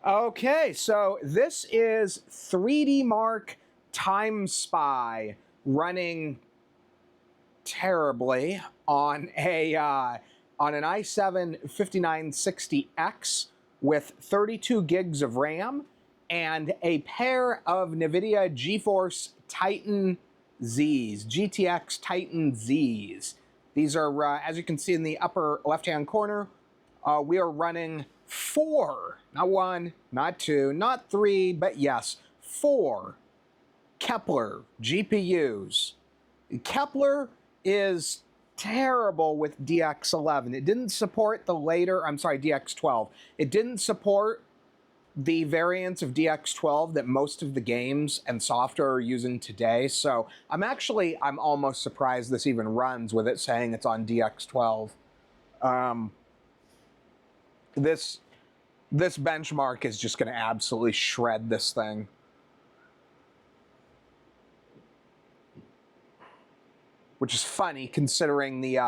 Okay, so this is 3D Mark Time Spy running terribly on an i7 5960X with 32 gigs of RAM and a pair of NVIDIA Geforce Titan Zs, GTX Titan Zs. These are, as you can see in the upper left-hand corner, we are running 4, not 1, not 2, not 3, but yes, 4 Kepler GPUs. Kepler is terrible with DX11. It didn't support the later, I'm sorry, DX12. It didn't support the variants of DX12 that most of the games and software are using today. So I'm almost surprised this even runs with it saying it's on DX12. This benchmark is just going to absolutely shred this thing. Which is funny considering the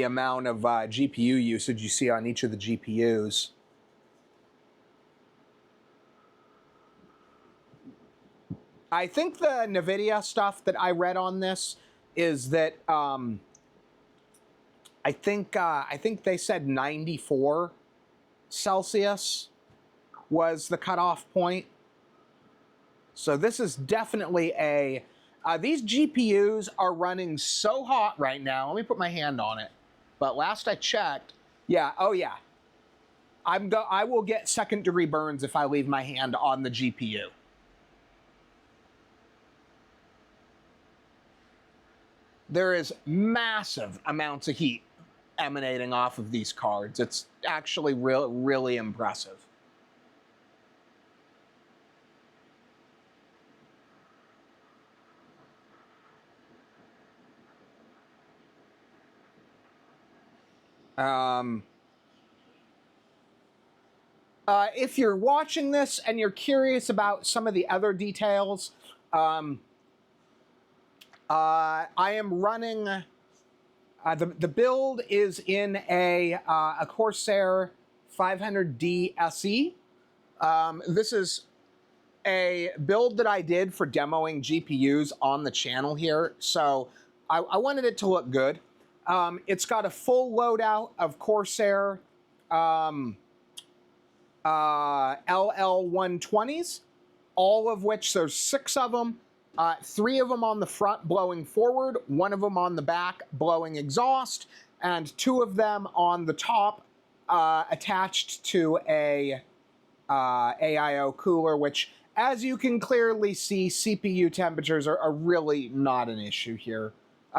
amount of GPU usage you see on each of the GPUs. I think the NVIDIA stuff that I read on this is that I think they said 94 Celsius was the cutoff point. So this is definitely a... these GPUs are running so hot right now. Let me put my hand on it. But last I checked, yeah, oh yeah. I will get second-degree burns if I leave my hand on the GPU. There is massive amounts of heat emanating off of these cards. It's actually really impressive. If you're watching this and you're curious about some of the other details, I am running, the build is in a Corsair 500D SE. This is a build that I did for demoing GPUs on the channel here, so I wanted it to look good. It's got a full loadout of Corsair LL120s, all of which, there's 6 of them, 3 of them on the front blowing forward, 1 of them on the back blowing exhaust, and 2 of them on the top attached to a AIO cooler, which, as you can clearly see, CPU temperatures are really not an issue here.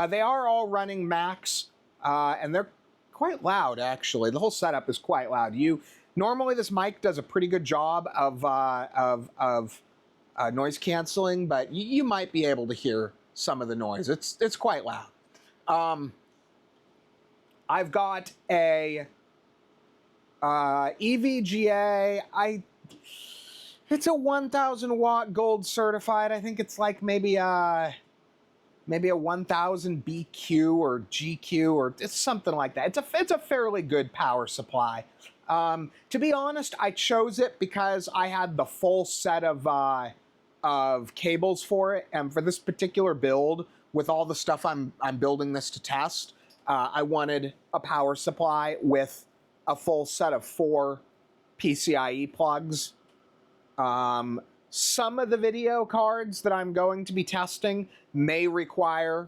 They are all running max, and they're quite loud, actually. The whole setup is quite loud. Normally this mic does a pretty good job of noise canceling, but you might be able to hear some of the noise. It's quite loud. I've got a EVGA. It's a 1,000 watt gold certified. I think it's like maybe a 1000 BQ or GQ, or it's something like that. It's a fairly good power supply. To be honest, I chose it because I had the full set of cables for it, and for this particular build, with all the stuff I'm building this to test, I wanted a power supply with a full set of 4 PCIe plugs. Some of the video cards that I'm going to be testing may require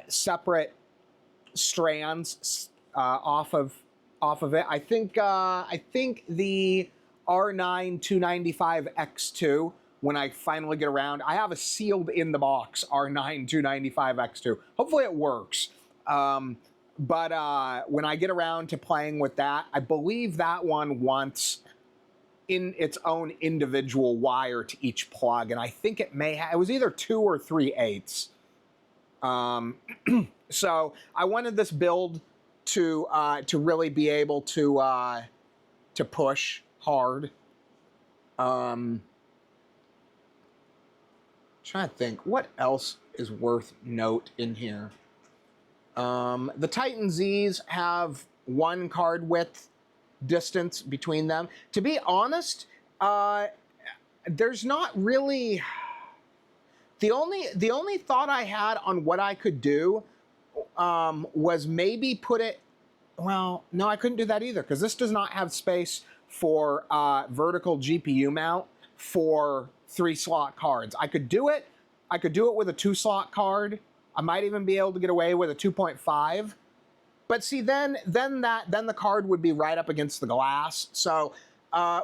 separate strands off of it. I think the R9 295X2, when I finally get around, I have a sealed in the box R9 295X2. Hopefully it works. But when I get around to playing with that, I believe that one wants in its own individual wire to each plug, and I think it may have, it was either 2 or 3/8. So I wanted this build to really be able to push hard. Trying to think what else is worth note in here. The Titan Zs have 1 card width distance between them. To be honest, there's not really... The only thought I had on what I could do was maybe put it... Well, no, I couldn't do that either, because this does not have space for vertical GPU mount for 3-slot cards. I could do it. I could do it with a 2-slot card. I might even be able to get away with a 2.5. But see, then the card would be right up against the glass. So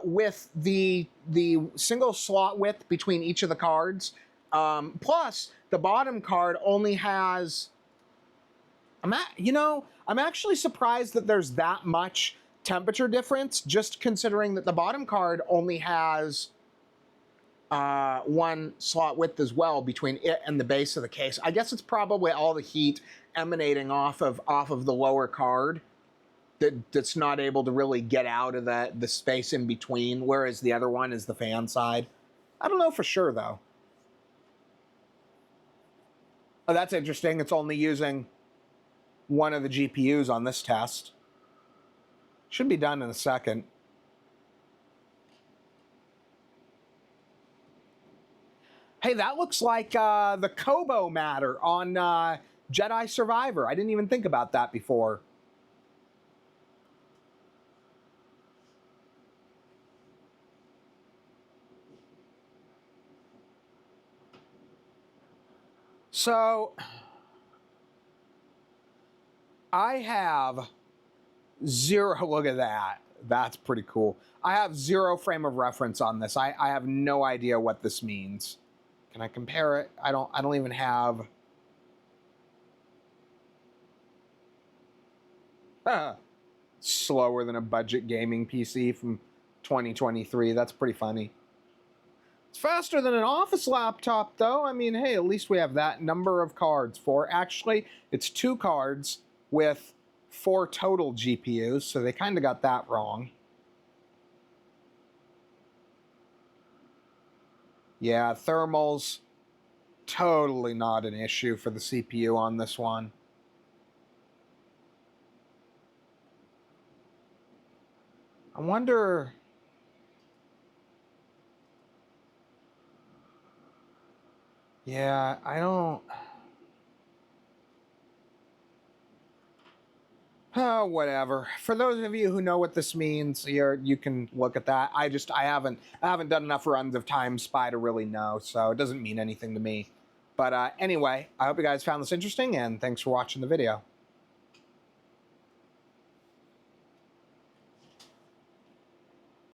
with the single slot width between each of the cards, plus the bottom card only has... I'm actually surprised that there's that much temperature difference, just considering that the bottom card only has 1 slot width as well between it and the base of the case. I guess it's probably all the heat emanating off of the lower card that's not able to really get out of the space in between, whereas the other one is the fan side. I don't know for sure, though. Oh, that's interesting. It's only using one of the GPUs on this test. Should be done in a second. Hey, that looks like the Kobo matter on Jedi Survivor. I didn't even think about that before. So, I have 0, look at that. That's pretty cool. I have 0 frame of reference on this. I have no idea what this means. Can I compare it? I don't even have... Slower than a budget gaming PC from 2023. That's pretty funny. It's faster than an office laptop, though. I mean, hey, at least we have that number of cards. 4. Actually, it's 2 cards with 4 total GPUs, so they kind of got that wrong. Yeah, thermals, totally not an issue for the CPU on this one. I wonder... Yeah, I don't... Oh, whatever. For those of you who know what this means, you can look at that. I haven't done enough runs of Time Spy to really know, so it doesn't mean anything to me. But anyway, I hope you guys found this interesting, and thanks for watching the video.